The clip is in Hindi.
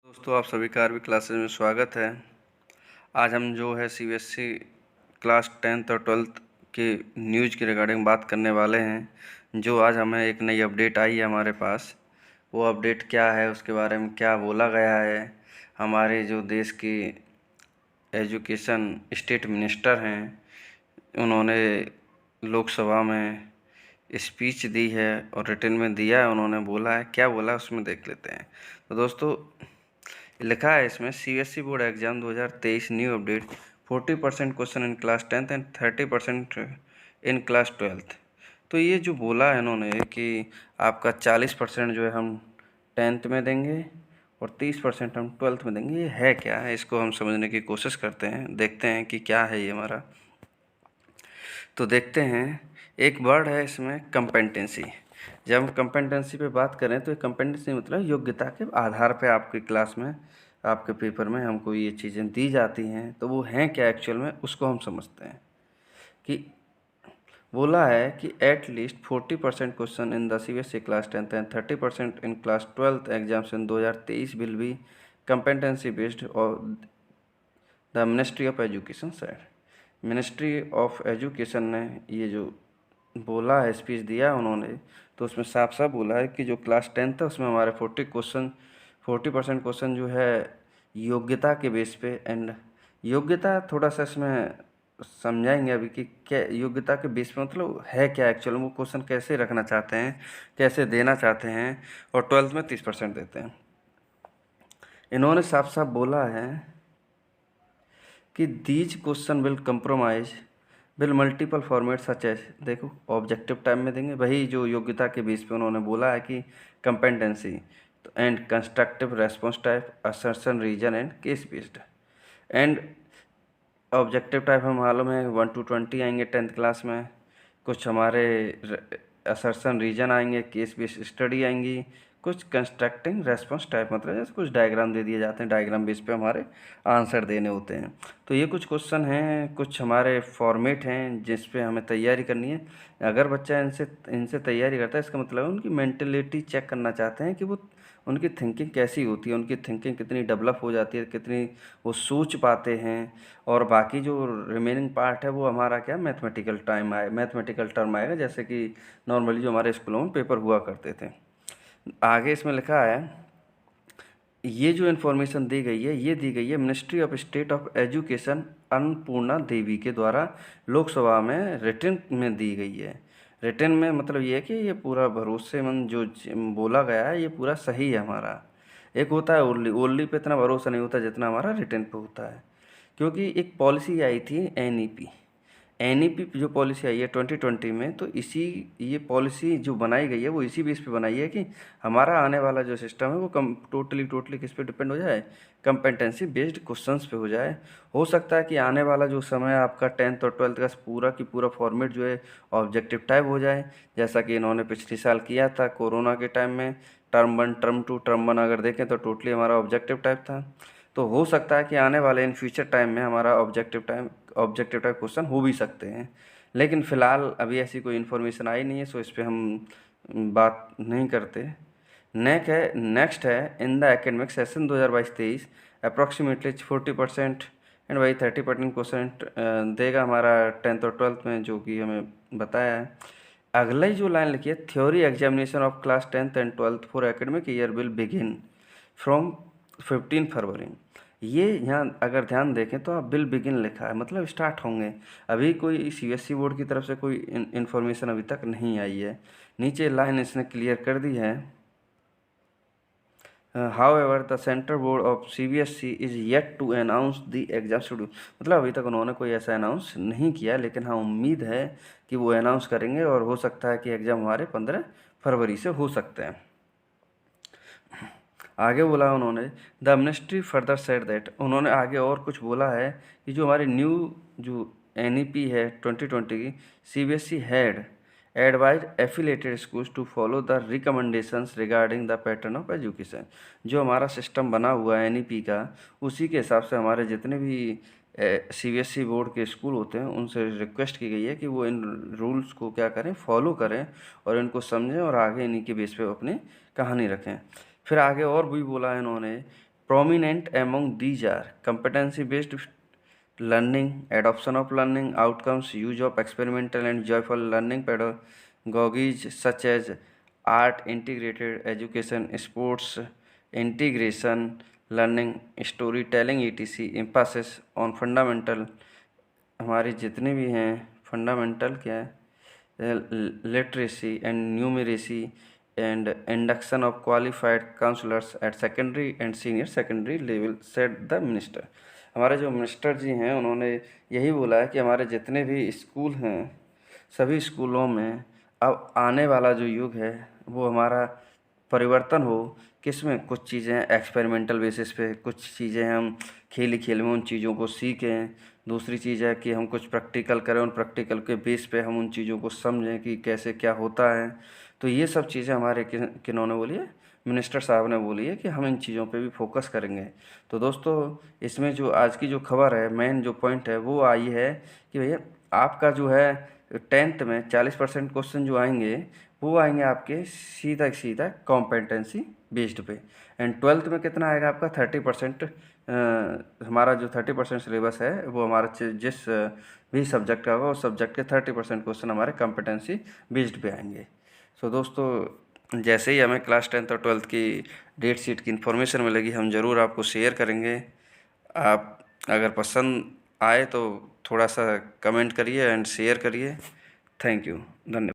दोस्तों, आप सभी का आरवी क्लासेज में स्वागत है। आज हम जो है सीबीएसई क्लास 10th और 12th के न्यूज़ के रिगार्डिंग बात करने वाले हैं। जो आज हमें एक नई अपडेट आई है हमारे पास, वो अपडेट क्या है, उसके बारे में क्या बोला गया है। हमारे जो देश की एजुकेशन स्टेट मिनिस्टर हैं, उन्होंने लोकसभा में स्पीच दी है और रिटन में दिया है। उन्होंने बोला है, क्या बोला है उसमें देख लेते हैं। तो दोस्तों, लिखा है इसमें, CBSE board exam 2023 new update, 40% question in class 10th and 30% in class 12th। तो ये जो बोला है इन्होंने कि आपका 40% जो है हम 10th में देंगे और 30% हम 12th में देंगे, ये है क्या है, इसको हम समझने की कोशिश करते हैं, देखते हैं कि क्या है ये हमारा। तो देखते हैं, एक वर्ड है इसमें कंपेटेंसी। जब हम कंपेटेंसी पे बात करें तो कंपेटेंसी मतलब योग्यता के आधार पे आपकी क्लास में, आपके पेपर में हमको ये चीज़ें दी जाती हैं। तो वो हैं क्या एक्चुअल में, उसको हम समझते हैं। कि बोला है कि at least 40% question in the CBSE class 10th and 30% in class 12th exams in 2023 will be competency based और the ministry of education side. Ministry of education ने ये जो बोला है, स्पीच दिया उन्होंने, तो उसमें साफ साफ बोला है कि जो क्लास 10th है उसमें हमारे 40% क्वेश्चन जो है योग्यता के बेस पे। एंड योग्यता थोड़ा सा इसमें समझाएंगे अभी कि क्या योग्यता के बेस पे मतलब है क्या एक्चुअल में, वो क्वेश्चन कैसे रखना चाहते हैं, कैसे देना चाहते हैं। और 12th में 30% देते हैं। इन्होंने साफ साफ बोला है कि these question will compromise will multiple format such as, देखो ऑब्जेक्टिव टाइप में देंगे वही जो योग्यता के बेस पे उन्होंने बोला है कि कंपेटेंसी तो and constructive response type, assertion, reason and case based. And objective type हमें मालूम है 1 to 20 आएंगे 10th क्लास में, कुछ हमारे असर्शन रीजन आएंगे, केस बेस्ड स्टडी आएंगी, कुछ कंस्ट्रक्टिंग रेस्पॉन्स टाइप मतलब जैसे कुछ डायग्राम दे दिए जाते हैं, डायग्राम बेस पे हमारे आंसर देने होते हैं। तो ये कुछ क्वेश्चन हैं, कुछ हमारे फॉर्मेट हैं जिस पे हमें तैयारी करनी है। अगर बच्चा इनसे इनसे तैयारी करता है, इसका मतलब है उनकी मेंटलिटी चेक करना चाहते हैं कि वो उनकी थिंकिंग कैसी होती है, उनकी थिंकिंग कितनी डेवलप हो जाती है, कितनी वो सोच पाते हैं। और बाकी जो रिमेनिंग पार्ट है वो हमारा क्या मैथमेटिकल टर्म आएगा, जैसे कि नॉर्मली जो हमारे स्कूलों में पेपर हुआ करते थे। आगे इसमें लिखा है, ये जो इन्फॉर्मेशन दी गई है ये दी गई है ministry of state of education Annapurna Devi के द्वारा लोकसभा में रिटन में दी गई है। रिटन में मतलब ये है कि ये पूरा भरोसेमंद जो बोला गया है ये पूरा सही है हमारा। एक होता है ओनली पे इतना भरोसा नहीं होता जितना हमारा रिटन पे होता है। क्योंकि एक पॉलिसी आई थी एनईपी जो पॉलिसी आई है 2020 में, तो इसी ये पॉलिसी जो बनाई गई है वो इसी बेस पे बनाई है कि हमारा आने वाला जो सिस्टम है वो टोटली किस पे डिपेंड हो जाए, कंपेटेंसी बेस्ड क्वेश्चंस पे हो जाए। हो सकता है कि आने वाला जो समय है आपका 10th और 12th का पूरा की पूरा फॉर्मेट जो है ऑब्जेक्टिव टाइप हो जाए, जैसा कि इन्होंने पिछले साल किया था कोरोना के टाइम में। टर्म 1 टर्म 2 टर्म 1 अगर देखें तो टोटली हमारा ऑब्जेक्टिव टाइप था। तो हो सकता है कि आने वाले इन फ्यूचर टाइम में हमारा ऑब्जेक्टिव टाइप क्वेश्चन हो भी सकते हैं। लेकिन फ़िलहाल अभी ऐसी कोई इन्फॉर्मेशन आई नहीं है, सो इस पे हम बात नहीं करते। नेक्स्ट है in the academic session 2022-23 approximately 40% and वही 30% क्वेश्चन देगा हमारा 10th और 12th में, जो कि हमें बताया है। अगला ही जो लाइन लिखी है, theory examination of class 10th and 12th for academic year will begin from 15 फरवरी। ये यहाँ अगर ध्यान देखें तो बिल बिगिन लिखा है, मतलब स्टार्ट होंगे। अभी कोई सीबीएसई बोर्ड की तरफ से कोई इन्फॉर्मेशन अभी तक नहीं आई है। नीचे लाइन इसने क्लियर कर दी है, however the central board of CBSE is yet to announce the exam schedule. मतलब अभी तक उन्होंने कोई ऐसा अनाउंस नहीं किया, लेकिन हाँ उम्मीद है कि वो अनाउंस करेंगे और हो सकता है कि एग्ज़ाम हमारे 15 फरवरी से हो सकते हैं। आगे बोला उन्होंने, the ministry further said that, उन्होंने आगे और कुछ बोला है कि जो हमारी न्यू जो एनईपी है 2020 की, CBSE had advise affiliated schools to follow the recommendations regarding the pattern of education. जो हमारा सिस्टम बना हुआ है एनईपी का, उसी के हिसाब से हमारे जितने भी सीबीएसई बोर्ड के स्कूल होते हैं उनसे रिक्वेस्ट की गई है कि वो इन रूल्स को क्या करें, फॉलो करें और इनको समझें और आगे इन्हीं के बेस पे अपनी कहानी रखें। फिर आगे और भी बोला है इन्होंने, prominent among these are competency based learning, adoption of learning outcomes, use of experimental and joyful learning pedagogies such as art integrated education, sports integration learning, storytelling etc. emphasis on fundamental, हमारी जितने भी हैं फंडामेंटल क्या है, literacy and numeracy and induction of qualified counsellors at secondary and senior secondary level said the minister. हमारे जो मिनिस्टर जी हैं उन्होंने यही बोला है कि हमारे जितने भी स्कूल हैं सभी स्कूलों में अब आने वाला जो युग है वो हमारा परिवर्तन हो, किसमें कुछ चीज़ें एक्सपेरिमेंटल बेसिस पे, कुछ चीज़ें हम खेल खेल में उन चीज़ों को सीखें, दूसरी चीज़ है कि हम कुछ प्रैक्टिकल करें, उन प्रैक्टिकल के बेस पे हम उन चीज़ों को समझें कि कैसे क्या होता है। तो ये सब चीज़ें हमारे किन्होंने बोली है, मिनिस्टर साहब ने बोली है कि हम इन चीज़ों पे भी फोकस करेंगे। तो दोस्तों इसमें जो आज की जो खबर है, मेन जो पॉइंट है वो आई है कि भैया आपका जो है 10th में 40% क्वेश्चन जो आएंगे वो आएंगे आपके सीधा सीधा कॉम्पिटेंसी बेस्ड पे, एंड 12th में कितना आएगा आपका 30%। हमारा जो 30% सिलेबस है वो हमारा जिस भी सब्जेक्ट का होगा उस सब्जेक्ट के 30% क्वेश्चन हमारे कॉम्पिटेंसी बेस्ड पे आएंगे। सो दोस्तों जैसे ही हमें क्लास 10th और 12th की डेट शीट की इन्फॉर्मेशन मिलेगी हम ज़रूर आपको शेयर करेंगे। आप अगर पसंद आए तो थोड़ा सा कमेंट करिए एंड शेयर करिए। थैंक यू, धन्यवाद।